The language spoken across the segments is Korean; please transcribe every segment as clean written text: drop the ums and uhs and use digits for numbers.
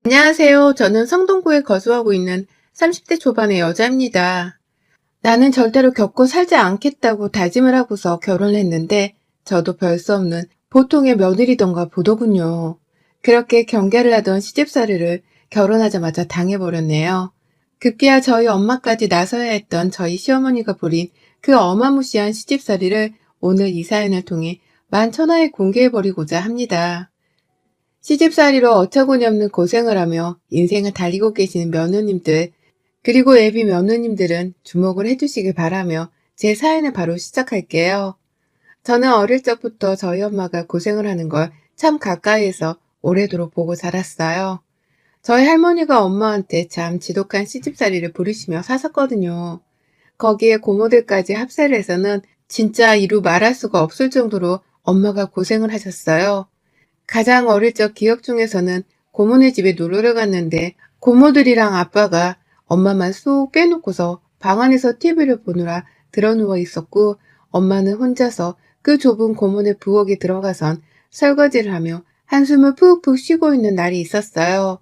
안녕하세요. 저는 성동구에 거주하고 있는 30대 초반의 여자입니다. 나는 절대로 겪고 살지 않겠다고 다짐을 하고서 결혼했는데 저도 별 수 없는 보통의 며느리던가 보더군요. 그렇게 경계를 하던 시집살이를 결혼하자마자 당해버렸네요. 급기야 저희 엄마까지 나서야 했던 저희 시어머니가 부린 그 어마무시한 시집살이를 오늘 이 사연을 통해 만천하에 공개해버리고자 합니다. 시집살이로 어처구니 없는 고생을 하며 인생을 달리고 계시는 며느님들, 그리고 예비 며느님들은 주목을 해주시길 바라며 제 사연을 바로 시작할게요. 저는 어릴 적부터 저희 엄마가 고생을 하는 걸 참 가까이에서 오래도록 보고 자랐어요. 저희 할머니가 엄마한테 참 지독한 시집살이를 부리시며 사셨거든요. 거기에 고모들까지 합세를 해서는 진짜 이루 말할 수가 없을 정도로 엄마가 고생을 하셨어요. 가장 어릴 적 기억 중에서는 고모네 집에 놀러를 갔는데 고모들이랑 아빠가 엄마만 쏙 빼놓고서 방 안에서 TV를 보느라 드러누워 있었고, 엄마는 혼자서 그 좁은 고모네 부엌에 들어가선 설거지를 하며 한숨을 푹푹 쉬고 있는 날이 있었어요.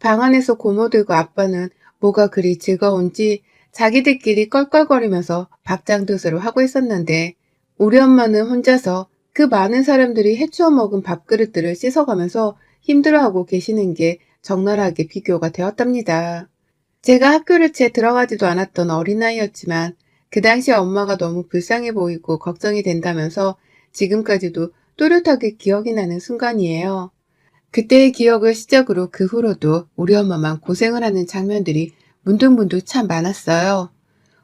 방 안에서 고모들과 아빠는 뭐가 그리 즐거운지 자기들끼리 껄껄거리면서 박장대소를 하고 있었는데, 우리 엄마는 혼자서 그 많은 사람들이 해치워 먹은 밥그릇들을 씻어가면서 힘들어하고 계시는 게 적나라하게 비교가 되었답니다. 제가 학교를 채 들어가지도 않았던 어린아이였지만 그 당시 엄마가 너무 불쌍해 보이고 걱정이 된다면서 지금까지도 또렷하게 기억이 나는 순간이에요. 그때의 기억을 시작으로 그 후로도 우리 엄마만 고생을 하는 장면들이 문득문득 참 많았어요.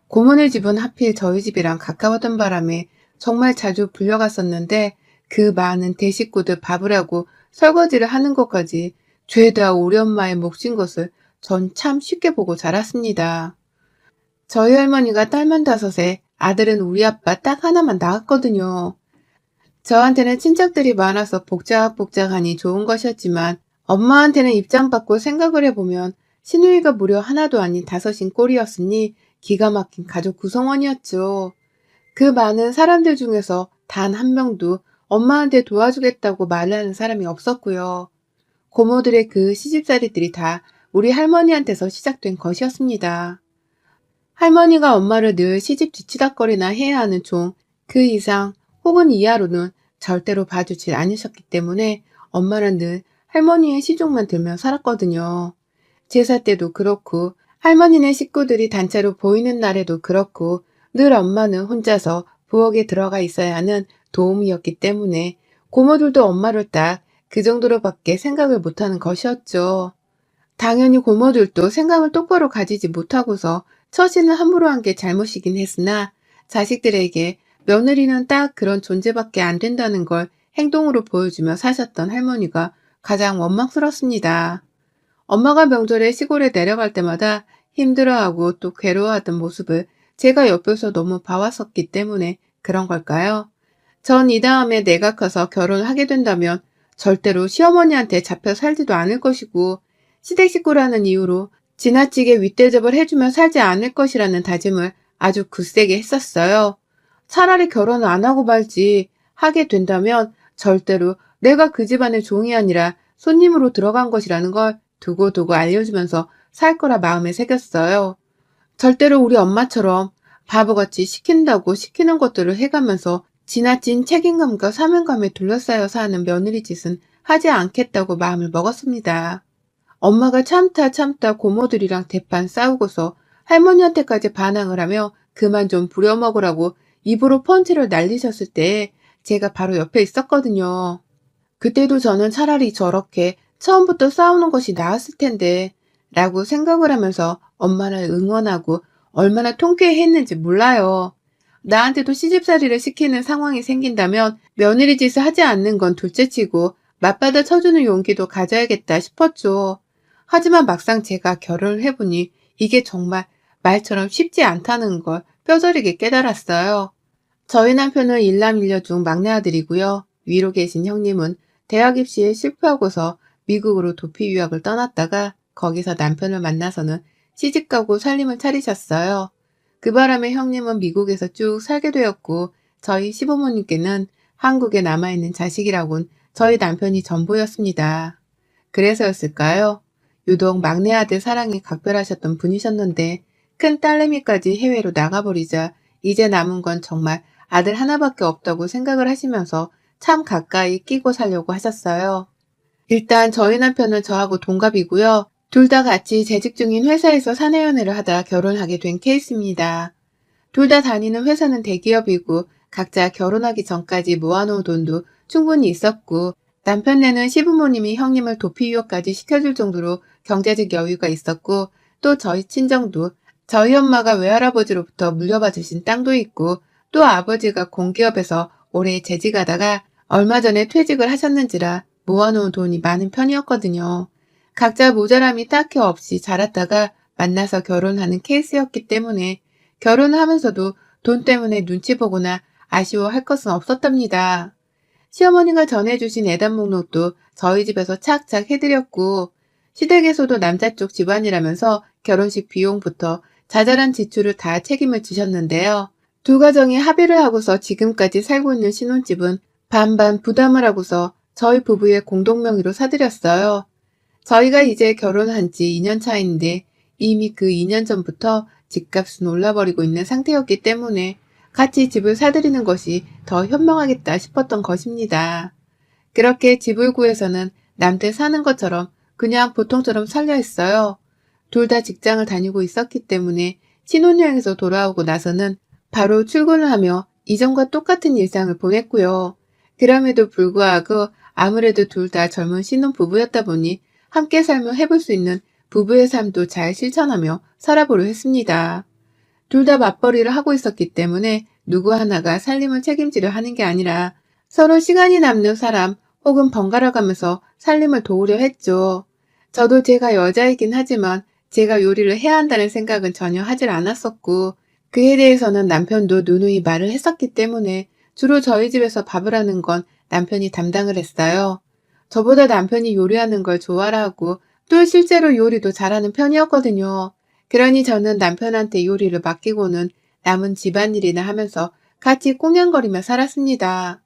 고모네 집은 하필 저희 집이랑 가까웠던 바람에 정말 자주 불려갔었는데, 그 많은 대식구들 밥을 하고 설거지를 하는 것까지 죄다 우리 엄마의 몫인 것을 전 참 쉽게 보고 자랐습니다. 저희 할머니가 딸만 5에 아들은 우리 아빠 딱 하나만 낳았거든요. 저한테는 친척들이 많아서 복작복작하니 좋은 것이었지만 엄마한테는 입장 바꿔 생각을 해보면 시누이가 무려 하나도 아닌 5인 꼴이었으니 기가 막힌 가족 구성원이었죠. 그 많은 사람들 중에서 단 한 명도 엄마한테 도와주겠다고 말하는 사람이 없었고요. 고모들의 그 시집살이들이 다 우리 할머니한테서 시작된 것이었습니다. 할머니가 엄마를 늘 시집 뒤치다거리나 해야 하는 종 그 이상 혹은 이하로는 절대로 봐주질 않으셨기 때문에 엄마는 늘 할머니의 시종만 들며 살았거든요. 제사 때도 그렇고 할머니네 식구들이 단체로 보이는 날에도 그렇고 늘 엄마는 혼자서 부엌에 들어가 있어야 하는 도움이었기 때문에 고모들도 엄마를 딱 그 정도로밖에 생각을 못하는 것이었죠. 당연히 고모들도 생각을 똑바로 가지지 못하고서 처신을 함부로 한 게 잘못이긴 했으나 자식들에게 며느리는 딱 그런 존재밖에 안 된다는 걸 행동으로 보여주며 사셨던 할머니가 가장 원망스럽습니다. 엄마가 명절에 시골에 내려갈 때마다 힘들어하고 또 괴로워하던 모습을 제가 옆에서 너무 봐왔었기 때문에 그런 걸까요? 전 이 다음에 내가 커서 결혼을 하게 된다면 절대로 시어머니한테 잡혀 살지도 않을 것이고, 시댁 식구라는 이유로 지나치게 윗대접을 해주며 살지 않을 것이라는 다짐을 아주 굳세게 했었어요. 차라리 결혼을 안 하고 말지, 하게 된다면 절대로 내가 그 집안의 종이 아니라 손님으로 들어간 것이라는 걸 두고두고 알려주면서 살 거라 마음에 새겼어요. 절대로 우리 엄마처럼 바보같이 시킨다고 시키는 것들을 해가면서 지나친 책임감과 사명감에 둘러싸여 사는 며느리 짓은 하지 않겠다고 마음을 먹었습니다. 엄마가 참다 고모들이랑 대판 싸우고서 할머니한테까지 반항을 하며 그만 좀 부려먹으라고 입으로 펀치를 날리셨을 때 제가 바로 옆에 있었거든요. 그때도 저는 차라리 저렇게 처음부터 싸우는 것이 나았을 텐데 라고 생각을 하면서 엄마를 응원하고 얼마나 통쾌했는지 몰라요. 나한테도 시집살이를 시키는 상황이 생긴다면 며느리 짓을 하지 않는 건 둘째치고 맞받아 쳐주는 용기도 가져야겠다 싶었죠. 하지만 막상 제가 결혼을 해보니 이게 정말 말처럼 쉽지 않다는 걸 뼈저리게 깨달았어요. 저희 남편은 일남일녀 중 막내 아들이고요. 위로 계신 형님은 대학 입시에 실패하고서 미국으로 도피 유학을 떠났다가 거기서 남편을 만나서는 시집가고 살림을 차리셨어요. 그 바람에 형님은 미국에서 쭉 살게 되었고, 저희 시부모님께는 한국에 남아있는 자식이라곤 저희 남편이 전부였습니다. 그래서였을까요? 유독 막내 아들 사랑이 각별하셨던 분이셨는데 큰 딸내미까지 해외로 나가버리자 이제 남은 건 정말 아들 하나밖에 없다고 생각을 하시면서 참 가까이 끼고 살려고 하셨어요. 일단 저희 남편은 저하고 동갑이고요. 둘 다 같이 재직 중인 회사에서 사내연애를 하다 결혼하게 된 케이스입니다. 둘 다 다니는 회사는 대기업이고 각자 결혼하기 전까지 모아놓은 돈도 충분히 있었고 남편네는 시부모님이 형님을 도피 유학까지 시켜줄 정도로 경제적 여유가 있었고 또 저희 친정도 저희 엄마가 외할아버지로부터 물려받으신 땅도 있고 또 아버지가 공기업에서 오래 재직하다가 얼마 전에 퇴직을 하셨는지라 모아놓은 돈이 많은 편이었거든요. 각자 모자람이 딱히 없이 자랐다가 만나서 결혼하는 케이스였기 때문에 결혼을 하면서도 돈 때문에 눈치 보거나 아쉬워할 것은 없었답니다. 시어머니가 전해주신 애단 목록도 저희 집에서 착착 해드렸고 시댁에서도 남자 쪽 집안이라면서 결혼식 비용부터 자잘한 지출을 다 책임을 지셨는데요. 두 가정이 합의를 하고서 지금까지 살고 있는 신혼집은 반반 부담을 하고서 저희 부부의 공동명의로 사드렸어요. 저희가 이제 결혼한 지 2년 차인데 이미 그 2년 전부터 집값은 올라버리고 있는 상태였기 때문에 같이 집을 사드리는 것이 더 현명하겠다 싶었던 것입니다. 그렇게 집을 구해서는 남들 사는 것처럼 그냥 보통처럼 살려 했어요. 둘 다 직장을 다니고 있었기 때문에 신혼여행에서 돌아오고 나서는 바로 출근을 하며 이전과 똑같은 일상을 보냈고요. 그럼에도 불구하고 아무래도 둘 다 젊은 신혼부부였다 보니 함께 삶을 해볼 수 있는 부부의 삶도 잘 실천하며 살아보려 했습니다. 둘 다 맞벌이를 하고 있었기 때문에 누구 하나가 살림을 책임지려 하는 게 아니라 서로 시간이 남는 사람 혹은 번갈아 가면서 살림을 도우려 했죠. 저도 제가 여자이긴 하지만 제가 요리를 해야 한다는 생각은 전혀 하질 않았었고 그에 대해서는 남편도 누누이 말을 했었기 때문에 주로 저희 집에서 밥을 하는 건 남편이 담당을 했어요. 저보다 남편이 요리하는 걸 좋아하고 또 실제로 요리도 잘하는 편이었거든요. 그러니 저는 남편한테 요리를 맡기고는 남은 집안일이나 하면서 같이 꽁냥거리며 살았습니다.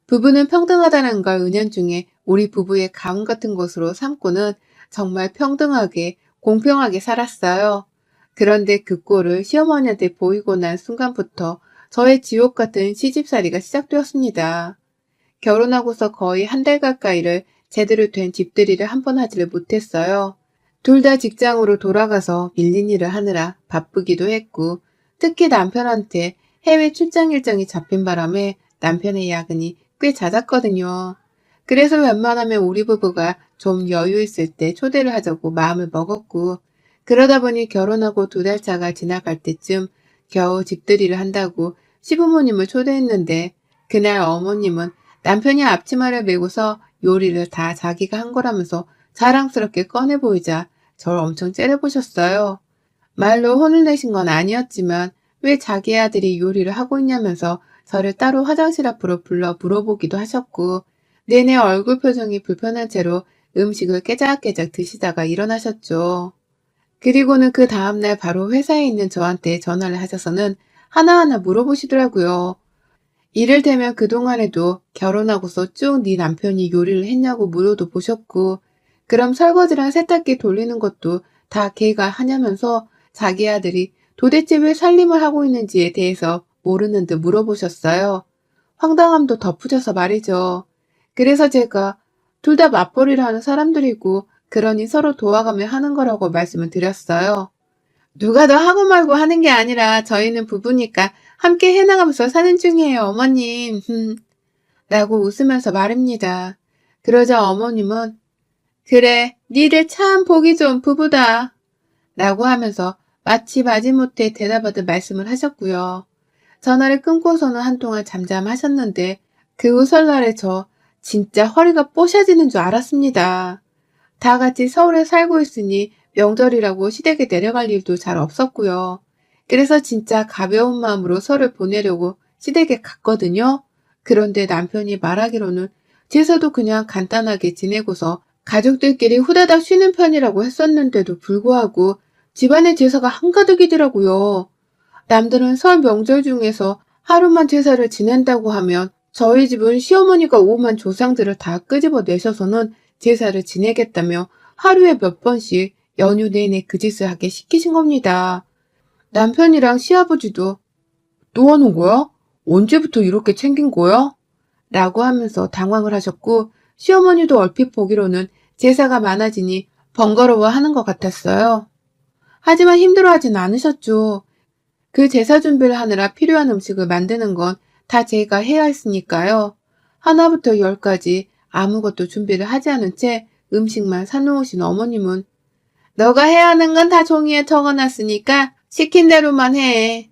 부부는 평등하다는 걸 은연중에 우리 부부의 가문 같은 것으로 삼고는 정말 평등하게 공평하게 살았어요. 그런데 그 꼴을 시어머니한테 보이고 난 순간부터 저의 지옥 같은 시집살이가 시작되었습니다. 결혼하고서 거의 한 달 가까이를 제대로 된 집들이를 한 번 하지를 못했어요. 둘 다 직장으로 돌아가서 밀린 일을 하느라 바쁘기도 했고 특히 남편한테 해외 출장 일정이 잡힌 바람에 남편의 야근이 꽤 잦았거든요. 그래서 웬만하면 우리 부부가 좀 여유 있을 때 초대를 하자고 마음을 먹었고 그러다 보니 결혼하고 2달 차가 지나갈 때쯤 겨우 집들이를 한다고 시부모님을 초대했는데 그날 어머님은 남편이 앞치마를 메고서 요리를 다 자기가 한 거라면서 자랑스럽게 꺼내 보이자 저를 엄청 째려보셨어요. 말로 혼을 내신 건 아니었지만 왜 자기 아들이 요리를 하고 있냐면서 저를 따로 화장실 앞으로 불러 물어보기도 하셨고 내내 얼굴 표정이 불편한 채로 음식을 깨작깨작 드시다가 일어나셨죠. 그리고는 그 다음날 바로 회사에 있는 저한테 전화를 하셔서는 하나하나 물어보시더라고요. 이를테면 그동안에도 결혼하고서 쭉 네 남편이 요리를 했냐고 물어도 보셨고 그럼 설거지랑 세탁기 돌리는 것도 다 걔가 하냐면서 자기 아들이 도대체 왜 살림을 하고 있는지에 대해서 모르는 듯 물어보셨어요. 황당함도 덧붙여서 말이죠. 그래서 제가 둘 다 맞벌이를 하는 사람들이고 그러니 서로 도와가며 하는 거라고 말씀을 드렸어요. 누가 더 하고 말고 하는 게 아니라 저희는 부부니까 함께 해나가면서 사는 중이에요, 어머님. 라고 웃으면서 말입니다. 그러자 어머님은 그래, 니들 참 보기 좋은 부부다. 라고 하면서 마치 마지못해 대답하듯 말씀을 하셨고요. 전화를 끊고서는 한동안 잠잠하셨는데 그 후 설날에 저 진짜 허리가 뽀셔지는 줄 알았습니다. 다 같이 서울에 살고 있으니 명절이라고 시댁에 내려갈 일도 잘 없었고요. 그래서 진짜 가벼운 마음으로 설을 보내려고 시댁에 갔거든요. 그런데 남편이 말하기로는 제사도 그냥 간단하게 지내고서 가족들끼리 후다닥 쉬는 편이라고 했었는데도 불구하고 집안의 제사가 한가득이더라고요. 남들은 설 명절 중에서 하루만 제사를 지낸다고 하면 저희 집은 시어머니가 오만 조상들을 다 끄집어 내셔서는 제사를 지내겠다며 하루에 몇 번씩 연휴 내내 그 짓을 하게 시키신 겁니다. 남편이랑 시아버지도 또 하는 거야? 언제부터 이렇게 챙긴 거야? 라고 하면서 당황을 하셨고, 시어머니도 얼핏 보기로는 제사가 많아지니 번거로워하는 것 같았어요. 하지만 힘들어하진 않으셨죠. 그 제사 준비를 하느라 필요한 음식을 만드는 건 다 제가 해야 했으니까요. 하나부터 열까지 아무것도 준비를 하지 않은 채 음식만 사놓으신 어머님은 너가 해야 하는 건 다 종이에 적어놨으니까 시킨 대로만 해.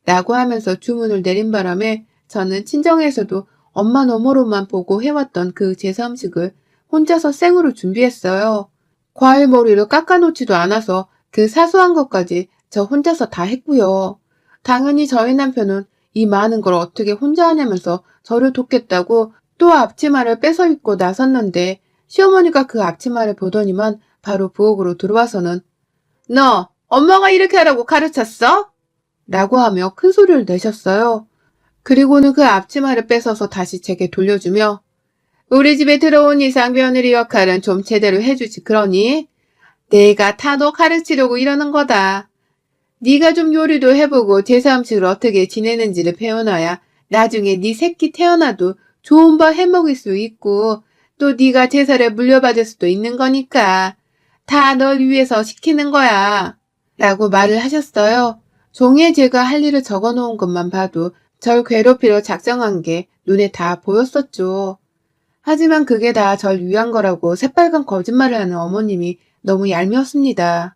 라고 하면서 주문을 내린 바람에 저는 친정에서도 엄마 너머로만 보고 해왔던 그 제사 음식을 혼자서 생으로 준비했어요. 과일 머리를 깎아놓지도 않아서 그 사소한 것까지 저 혼자서 다 했고요. 당연히 저희 남편은 이 많은 걸 어떻게 혼자 하냐면서 저를 돕겠다고 또 앞치마를 뺏어 입고 나섰는데 시어머니가 그 앞치마를 보더니만 바로 부엌으로 들어와서는 너 엄마가 이렇게 하라고 가르쳤어? 라고 하며 큰 소리를 내셨어요. 그리고는 그 앞치마를 뺏어서 다시 제게 돌려주며 우리 집에 들어온 이상 며느리 역할은 좀 제대로 해주지 그러니? 내가 다 너 가르치려고 이러는 거다. 네가 좀 요리도 해보고 제사 음식을 어떻게 지내는지를 배워놔야 나중에 네 새끼 태어나도 좋은 밥 해먹을 수 있고 또 네가 제사를 물려받을 수도 있는 거니까 다 널 위해서 시키는 거야. 라고 말을 하셨어요. 종이에 제가 할 일을 적어놓은 것만 봐도 절 괴롭히려 작정한 게 눈에 다 보였었죠. 하지만 그게 다 절 위한 거라고 새빨간 거짓말을 하는 어머님이 너무 얄미웠습니다.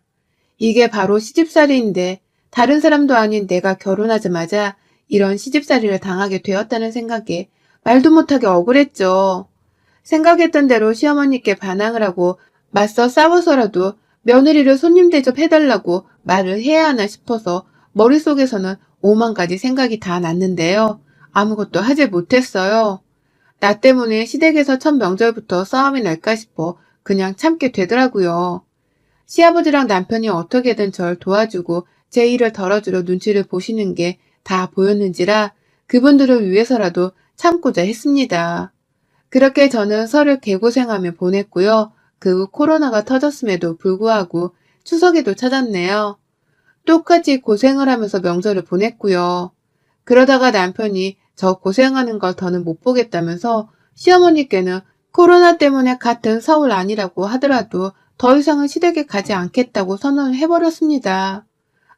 이게 바로 시집살이인데 다른 사람도 아닌 내가 결혼하자마자 이런 시집살이를 당하게 되었다는 생각에 말도 못하게 억울했죠. 생각했던 대로 시어머니께 반항을 하고 맞서 싸워서라도 며느리를 손님 대접해달라고 말을 해야 하나 싶어서 머릿속에서는 5만 가지 생각이 다 났는데요. 아무것도 하지 못했어요. 나 때문에 시댁에서 첫 명절부터 싸움이 날까 싶어 그냥 참게 되더라고요. 시아버지랑 남편이 어떻게든 절 도와주고 제 일을 덜어주려 눈치를 보시는 게 다 보였는지라 그분들을 위해서라도 참고자 했습니다. 그렇게 저는 설을 개고생하며 보냈고요. 그 후 코로나가 터졌음에도 불구하고 추석에도 찾았네요. 똑같이 고생을 하면서 명절을 보냈고요. 그러다가 남편이 저 고생하는 걸 더는 못 보겠다면서 시어머니께는 코로나 때문에 같은 서울 아니라고 하더라도 더 이상은 시댁에 가지 않겠다고 선언을 해버렸습니다.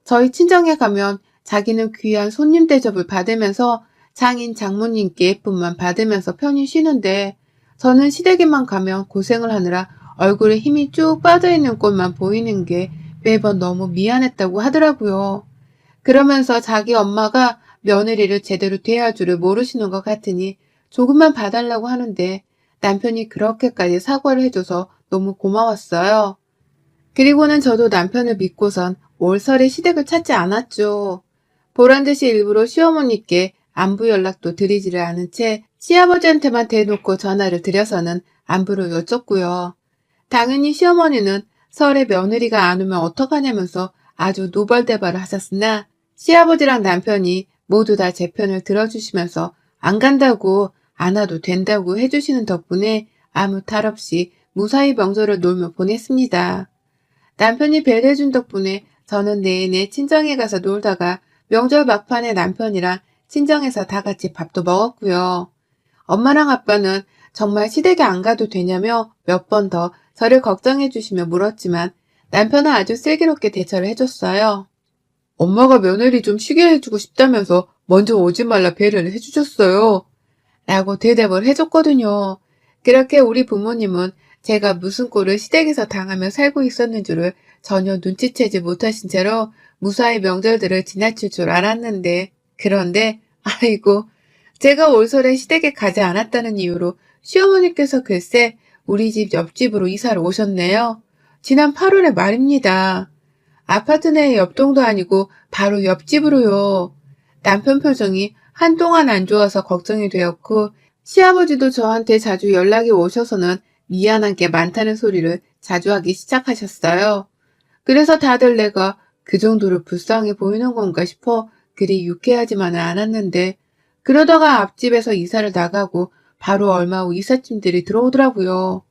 저희 친정에 가면 자기는 귀한 손님 대접을 받으면서 장인 장모님께 예쁨만 받으면서 편히 쉬는데 저는 시댁에만 가면 고생을 하느라 얼굴에 힘이 쭉 빠져있는 꼴만 보이는 게 매번 너무 미안했다고 하더라고요. 그러면서 자기 엄마가 며느리를 제대로 대할 줄을 모르시는 것 같으니 조금만 봐달라고 하는데 남편이 그렇게까지 사과를 해줘서 너무 고마웠어요. 그리고는 저도 남편을 믿고선 올 설에 시댁을 찾지 않았죠. 보란듯이 일부러 시어머니께 안부 연락도 드리지를 않은 채 시아버지한테만 대놓고 전화를 드려서는 안부를 여쭙고요. 당연히 시어머니는 설에 며느리가 안 오면 어떡하냐면서 아주 노발대발을 하셨으나 시아버지랑 남편이 모두 다 제 편을 들어주시면서 안 간다고 안 와도 된다고 해주시는 덕분에 아무 탈 없이 무사히 명절을 놀며 보냈습니다. 남편이 배려해준 덕분에 저는 내내 친정에 가서 놀다가 명절 막판에 남편이랑 친정에서 다 같이 밥도 먹었고요. 엄마랑 아빠는 정말 시댁에 안 가도 되냐며 몇 번 더 저를 걱정해 주시며 물었지만 남편은 아주 슬기롭게 대처를 해줬어요. 엄마가 며느리 좀 쉬게 해주고 싶다면서 먼저 오지 말라 배려를 해주셨어요. 라고 대답을 해줬거든요. 그렇게 우리 부모님은 제가 무슨 꼴을 시댁에서 당하며 살고 있었는 줄을 전혀 눈치채지 못하신 채로 무사히 명절들을 지나칠 줄 알았는데 그런데 아이고 제가 올설에 시댁에 가지 않았다는 이유로 시어머니께서 글쎄 우리 집 옆집으로 이사를 오셨네요. 지난 8월에 말입니다. 아파트 내 옆동도 아니고 바로 옆집으로요. 남편 표정이 한동안 안 좋아서 걱정이 되었고 시아버지도 저한테 자주 연락이 오셔서는 미안한 게 많다는 소리를 자주 하기 시작하셨어요. 그래서 다들 내가 그 정도로 불쌍해 보이는 건가 싶어 그리 유쾌하지만은 않았는데 그러다가 앞집에서 이사를 나가고 바로 얼마 후 이삿짐들이 들어오더라고요.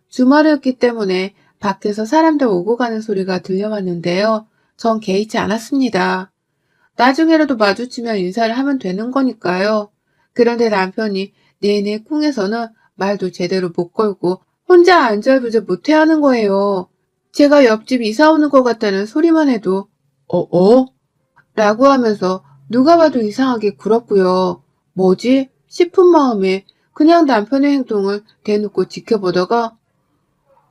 주말이었기 때문에 밖에서 사람들 오고 가는 소리가 들려왔는데요. 전 개의치 않았습니다. 나중에라도 마주치면 인사를 하면 되는 거니까요. 그런데 남편이 내내 쿵에서는 말도 제대로 못 걸고 혼자 안절부절 못해하는 거예요. 제가 옆집 이사 오는 것 같다는 소리만 해도 라고 하면서 누가 봐도 이상하게 굴었고요. 뭐지? 싶은 마음에 그냥 남편의 행동을 대놓고 지켜보다가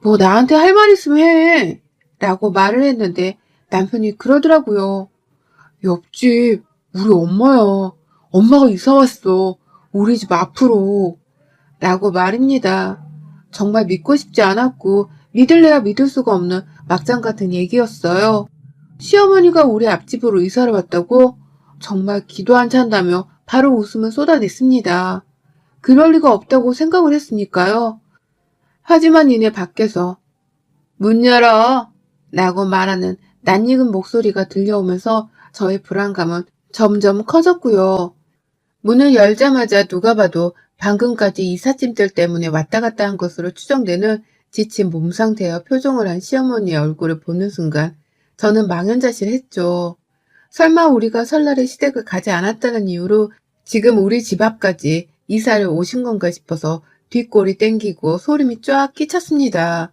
뭐 나한테 할 말 있으면 해 라고 말을 했는데 남편이 그러더라고요. 옆집 우리 엄마야. 엄마가 이사 왔어. 우리 집 앞으로 라고 말입니다. 정말 믿고 싶지 않았고 믿을래야 믿을 수가 없는 막장 같은 얘기였어요. 시어머니가 우리 앞집으로 이사를 왔다고? 정말 기도 안 찬다며 바로 웃음을 쏟아냈습니다. 그럴 리가 없다고 생각을 했으니까요. 하지만 이내 밖에서 문 열어! 라고 말하는 낯익은 목소리가 들려오면서 저의 불안감은 점점 커졌고요. 문을 열자마자 누가 봐도 방금까지 이삿짐들 때문에 왔다 갔다 한 것으로 추정되는 지친 몸 상태와 표정을 한 시어머니의 얼굴을 보는 순간 저는 망연자실했죠. 설마 우리가 설날에 시댁을 가지 않았다는 이유로 지금 우리 집 앞까지 이사를 오신 건가 싶어서 뒷골이 땡기고 소름이 쫙 끼쳤습니다.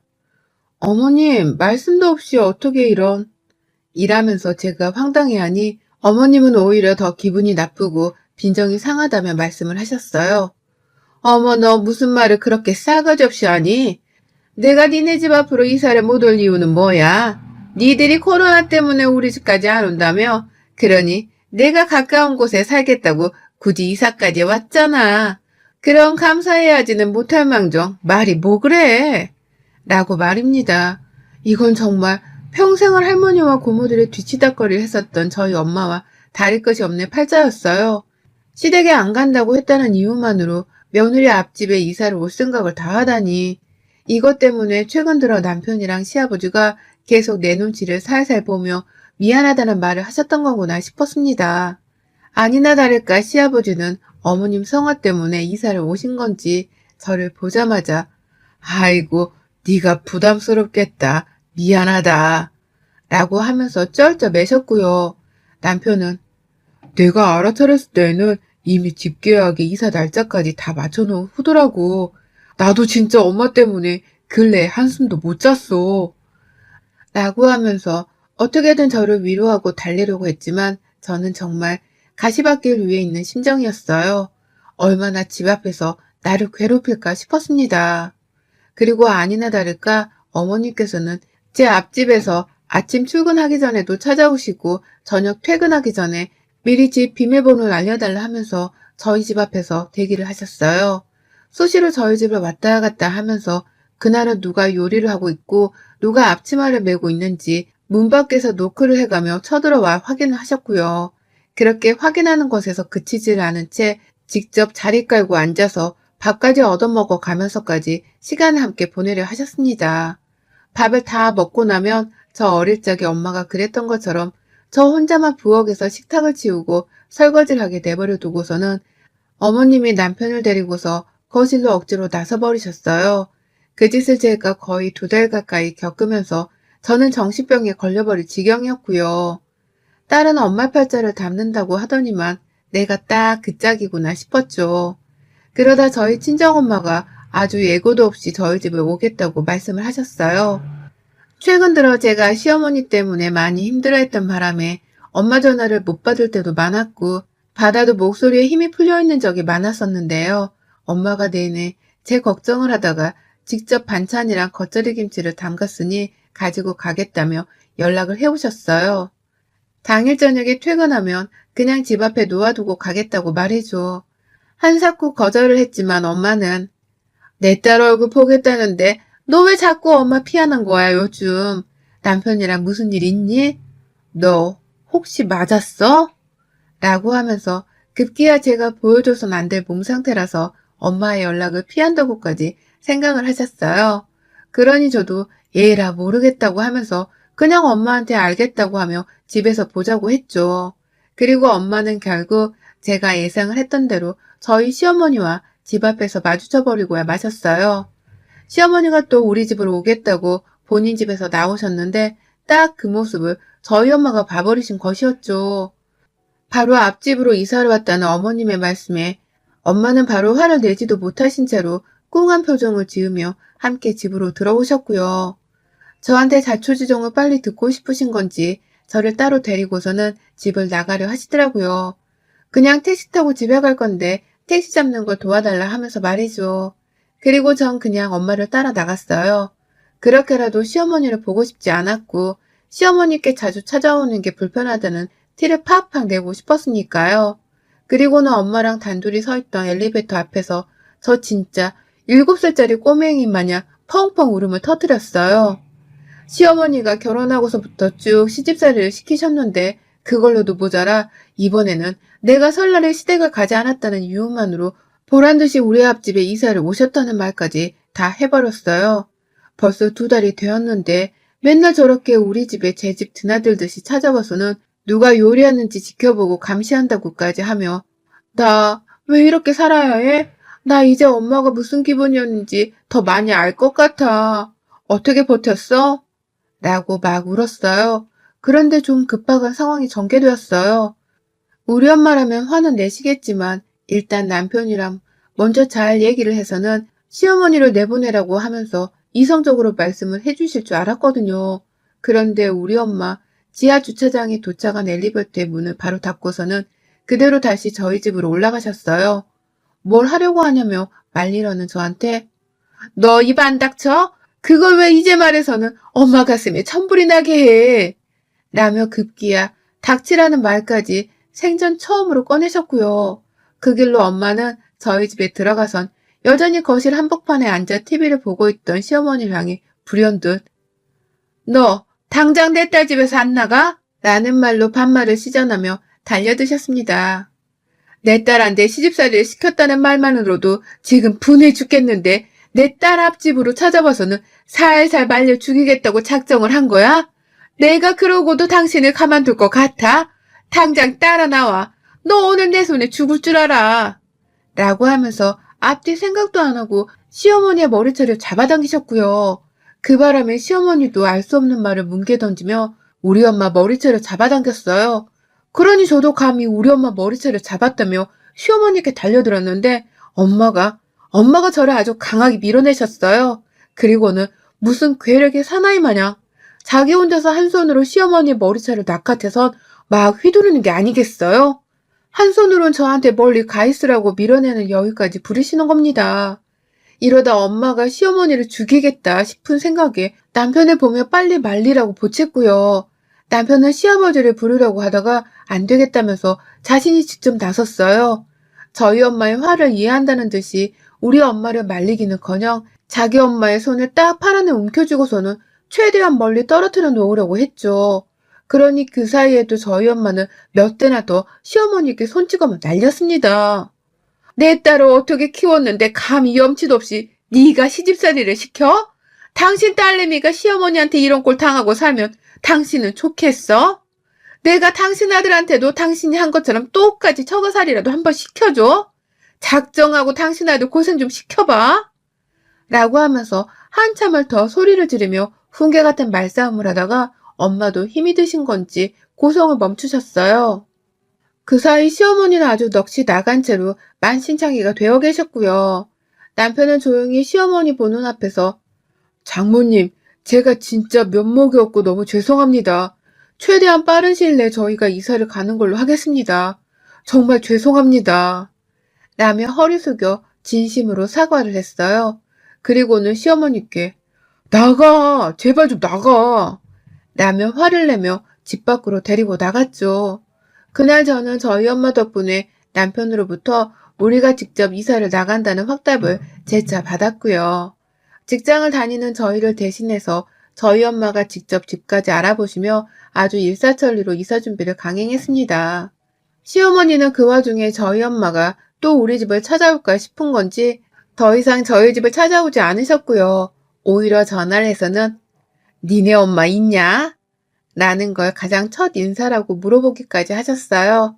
어머님, 말씀도 없이 어떻게 이라면서 제가 황당해하니 어머님은 오히려 더 기분이 나쁘고 빈정이 상하다며 말씀을 하셨어요. 어머, 너 무슨 말을 그렇게 싸가지 없이 하니? 내가 니네 집 앞으로 이사를 못 올 이유는 뭐야? 니들이 코로나 때문에 우리 집까지 안 온다며? 그러니 내가 가까운 곳에 살겠다고 굳이 이사까지 왔잖아. 그럼 감사해야지는 못할 망정 말이 뭐 그래? 라고 말입니다. 이건 정말 평생을 할머니와 고모들의 뒤치다꺼리를 했었던 저희 엄마와 다를 것이 없는 팔자였어요. 시댁에 안 간다고 했다는 이유만으로 며느리 앞집에 이사를 올 생각을 다 하다니. 이것 때문에 최근 들어 남편이랑 시아버지가 계속 내 눈치를 살살 보며 미안하다는 말을 하셨던 거구나 싶었습니다. 아니나 다를까 시아버지는 어머님 성화 때문에 이사를 오신 건지 저를 보자마자 아이고 네가 부담스럽겠다. 미안하다. 라고 하면서 쩔쩔 매셨고요. 남편은 내가 알아차렸을 때는 이미 집계약에 이사 날짜까지 다 맞춰놓은 후더라고. 나도 진짜 엄마 때문에 근래에 한숨도 못 잤어. 라고 하면서 어떻게든 저를 위로하고 달래려고 했지만 저는 정말 가시밭길 위에 있는 심정이었어요. 얼마나 집 앞에서 나를 괴롭힐까 싶었습니다. 그리고 아니나 다를까 어머니께서는 제 앞집에서 아침 출근하기 전에도 찾아오시고 저녁 퇴근하기 전에 미리 집 비밀번호를 알려달라 하면서 저희 집 앞에서 대기를 하셨어요. 수시로 저희 집을 왔다 갔다 하면서 그날은 누가 요리를 하고 있고 누가 앞치마를 메고 있는지 문 밖에서 노크를 해가며 쳐들어와 확인을 하셨고요. 그렇게 확인하는 것에서 그치지를 않은 채 직접 자리 깔고 앉아서 밥까지 얻어먹어 가면서까지 시간을 함께 보내려 하셨습니다. 밥을 다 먹고 나면 저 어릴 적에 엄마가 그랬던 것처럼 저 혼자만 부엌에서 식탁을 치우고 설거지를 하게 내버려 두고서는 어머님이 남편을 데리고서 거실로 억지로 나서버리셨어요. 그 짓을 제가 거의 2달 가까이 겪으면서 저는 정신병에 걸려버릴 지경이었고요. 딸은 엄마 팔자를 닮는다고 하더니만 내가 딱 그 짝이구나 싶었죠. 그러다 저희 친정엄마가 아주 예고도 없이 저희 집에 오겠다고 말씀을 하셨어요. 최근 들어 제가 시어머니 때문에 많이 힘들어했던 바람에 엄마 전화를 못 받을 때도 많았고 받아도 목소리에 힘이 풀려있는 적이 많았었는데요. 엄마가 내내 제 걱정을 하다가 직접 반찬이랑 겉절이 김치를 담갔으니 가지고 가겠다며 연락을 해오셨어요. 당일 저녁에 퇴근하면 그냥 집 앞에 놓아두고 가겠다고 말해줘. 한사코 거절을 했지만 엄마는 내 딸 얼굴 보겠다는데 너 왜 자꾸 엄마 피하는 거야 요즘. 남편이랑 무슨 일 있니? 너 혹시 맞았어? 라고 하면서 급기야 제가 보여줘선 안 될 몸 상태라서 엄마의 연락을 피한다고까지 생각을 하셨어요. 그러니 저도 얘라 모르겠다고 하면서 그냥 엄마한테 알겠다고 하며 집에서 보자고 했죠. 그리고 엄마는 결국 제가 예상을 했던 대로 저희 시어머니와 집 앞에서 마주쳐버리고야 마셨어요. 시어머니가 또 우리 집으로 오겠다고 본인 집에서 나오셨는데 딱 그 모습을 저희 엄마가 봐버리신 것이었죠. 바로 앞집으로 이사를 왔다는 어머님의 말씀에 엄마는 바로 화를 내지도 못하신 채로 꿍한 표정을 지으며 함께 집으로 들어오셨고요. 저한테 자초지종을 빨리 듣고 싶으신 건지 저를 따로 데리고서는 집을 나가려 하시더라고요. 그냥 택시 타고 집에 갈 건데 택시 잡는 걸 도와달라 하면서 말이죠. 그리고 전 그냥 엄마를 따라 나갔어요. 그렇게라도 시어머니를 보고 싶지 않았고 시어머니께 자주 찾아오는 게 불편하다는 티를 팍팍 내고 싶었으니까요. 그리고는 엄마랑 단둘이 서 있던 엘리베이터 앞에서 저 진짜 7살짜리 꼬맹이 마냥 펑펑 울음을 터뜨렸어요. 시어머니가 결혼하고서부터 쭉 시집살이를 시키셨는데 그걸로도 모자라 이번에는 내가 설날에 시댁을 가지 않았다는 이유만으로 보란듯이 우리 앞집에 이사를 오셨다는 말까지 다 해버렸어요. 벌써 2달이 되었는데 맨날 저렇게 우리 집에 제 집 드나들듯이 찾아와서는 누가 요리하는지 지켜보고 감시한다고까지 하며 나 왜 이렇게 살아야 해? 나 이제 엄마가 무슨 기분이었는지 더 많이 알 것 같아. 어떻게 버텼어? 라고 막 울었어요. 그런데 좀 급박한 상황이 전개되었어요. 우리 엄마라면 화는 내시겠지만 일단 남편이랑 먼저 잘 얘기를 해서는 시어머니를 내보내라고 하면서 이성적으로 말씀을 해주실 줄 알았거든요. 그런데 우리 엄마 지하 주차장에 도착한 엘리베이터의 문을 바로 닫고서는 그대로 다시 저희 집으로 올라가셨어요. 뭘 하려고 하냐며 말리려는 저한테 너 입 안 닥쳐? 그걸 왜 이제 말해서는 엄마 가슴에 천불이 나게 해? 라며 급기야 닥치라는 말까지 생전 처음으로 꺼내셨고요. 그 길로 엄마는 저희 집에 들어가선 여전히 거실 한복판에 앉아 TV를 보고 있던 시어머니를 향해 불현듯 너 당장 내 딸 집에서 안 나가? 라는 말로 반말을 시전하며 달려드셨습니다. 내 딸한테 시집살이를 시켰다는 말만으로도 지금 분해 죽겠는데 내 딸 앞집으로 찾아와서는 살살 말려 죽이겠다고 작정을 한 거야? 내가 그러고도 당신을 가만둘 것 같아? 당장 따라 나와. 너 오늘 내 손에 죽을 줄 알아. 라고 하면서 앞뒤 생각도 안 하고 시어머니의 머리채를 잡아당기셨고요. 그 바람에 시어머니도 알 수 없는 말을 뭉개 던지며 우리 엄마 머리채를 잡아당겼어요. 그러니 저도 감히 우리 엄마 머리채를 잡았다며 시어머니께 달려들었는데 엄마가 저를 아주 강하게 밀어내셨어요. 그리고는 무슨 괴력의 사나이 마냥 자기 혼자서 한 손으로 시어머니의 머리채를 낚아채선 막 휘두르는 게 아니겠어요? 한 손으론 저한테 멀리 가 있으라고 밀어내는 여유까지 부리시는 겁니다. 이러다 엄마가 시어머니를 죽이겠다 싶은 생각에 남편을 보며 빨리 말리라고 보챘고요. 남편은 시아버지를 부르려고 하다가 안 되겠다면서 자신이 직접 나섰어요. 저희 엄마의 화를 이해한다는 듯이 우리 엄마를 말리기는커녕 자기 엄마의 손을 딱 팔아내 움켜쥐고서는 최대한 멀리 떨어뜨려 놓으려고 했죠. 그러니 그 사이에도 저희 엄마는 몇 대나 더 시어머니께 손찌검을 날렸습니다. 내 딸을 어떻게 키웠는데 감히 염치도 없이 네가 시집살이를 시켜? 당신 딸내미가 시어머니한테 이런 꼴 당하고 살면 당신은 좋겠어? 내가 당신 아들한테도 당신이 한 것처럼 똑같이 처가살이라도 한번 시켜줘? 작정하고 당신 아들 고생 좀 시켜봐. 라고 하면서 한참을 더 소리를 지르며 훈계 같은 말싸움을 하다가 엄마도 힘이 드신 건지 고성을 멈추셨어요. 그 사이 시어머니는 아주 넋이 나간 채로 만신창이가 되어 계셨고요. 남편은 조용히 시어머니 보는 앞에서 장모님, 제가 진짜 면목이 없고 너무 죄송합니다. 최대한 빠른 시일 내에 저희가 이사를 가는 걸로 하겠습니다. 정말 죄송합니다. 라며 허리 숙여 진심으로 사과를 했어요. 그리고는 시어머니께 나가! 제발 좀 나가! 라며 화를 내며 집 밖으로 데리고 나갔죠. 그날 저는 저희 엄마 덕분에 남편으로부터 우리가 직접 이사를 나간다는 확답을 재차 받았고요. 직장을 다니는 저희를 대신해서 저희 엄마가 직접 집까지 알아보시며 아주 일사천리로 이사 준비를 강행했습니다. 시어머니는 그 와중에 저희 엄마가 또 우리 집을 찾아올까 싶은 건지 더 이상 저희 집을 찾아오지 않으셨고요. 오히려 전화를 해서는 니네 엄마 있냐? 라는 걸 가장 첫 인사라고 물어보기까지 하셨어요.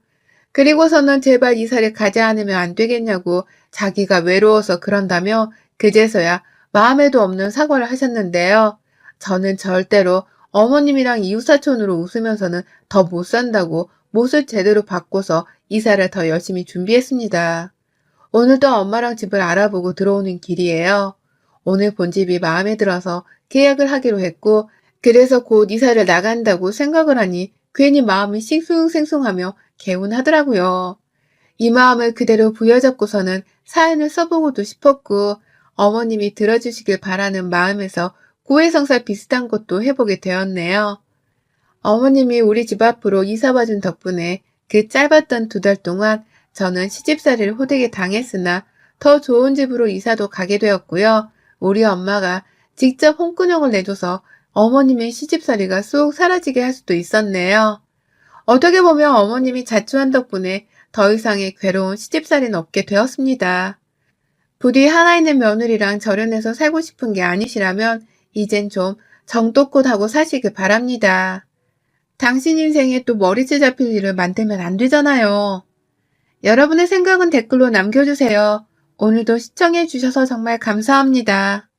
그리고서는 제발 이사를 가지 않으면 안 되겠냐고 자기가 외로워서 그런다며 그제서야 마음에도 없는 사과를 하셨는데요. 저는 절대로 어머님이랑 이웃사촌으로 웃으면서는 더 못 산다고 못을 제대로 바꿔서 이사를 더 열심히 준비했습니다. 오늘도 엄마랑 집을 알아보고 들어오는 길이에요. 오늘 본 집이 마음에 들어서 계약을 하기로 했고, 그래서 곧 이사를 나간다고 생각을 하니 괜히 마음이 싱숭생숭하며 개운하더라고요. 이 마음을 그대로 부여잡고서는 사연을 써보고도 싶었고, 어머님이 들어주시길 바라는 마음에서 고해성사 비슷한 것도 해보게 되었네요. 어머님이 우리 집 앞으로 이사 와준 덕분에 그 짧았던 2달 동안 저는 시집살이를 호되게 당했으나 더 좋은 집으로 이사도 가게 되었고요. 우리 엄마가 직접 홍군형을 내줘서 어머님의 시집살이가 쑥 사라지게 할 수도 있었네요. 어떻게 보면 어머님이 자초한 덕분에 더 이상의 괴로운 시집살이는 없게 되었습니다. 부디 하나 있는 며느리랑 절연해서 살고 싶은 게 아니시라면 이젠 좀 정도껏 하고 사시길 바랍니다. 당신 인생에 또 머리채 잡힐 일을 만들면 안 되잖아요. 여러분의 생각은 댓글로 남겨주세요. 오늘도 시청해주셔서 정말 감사합니다.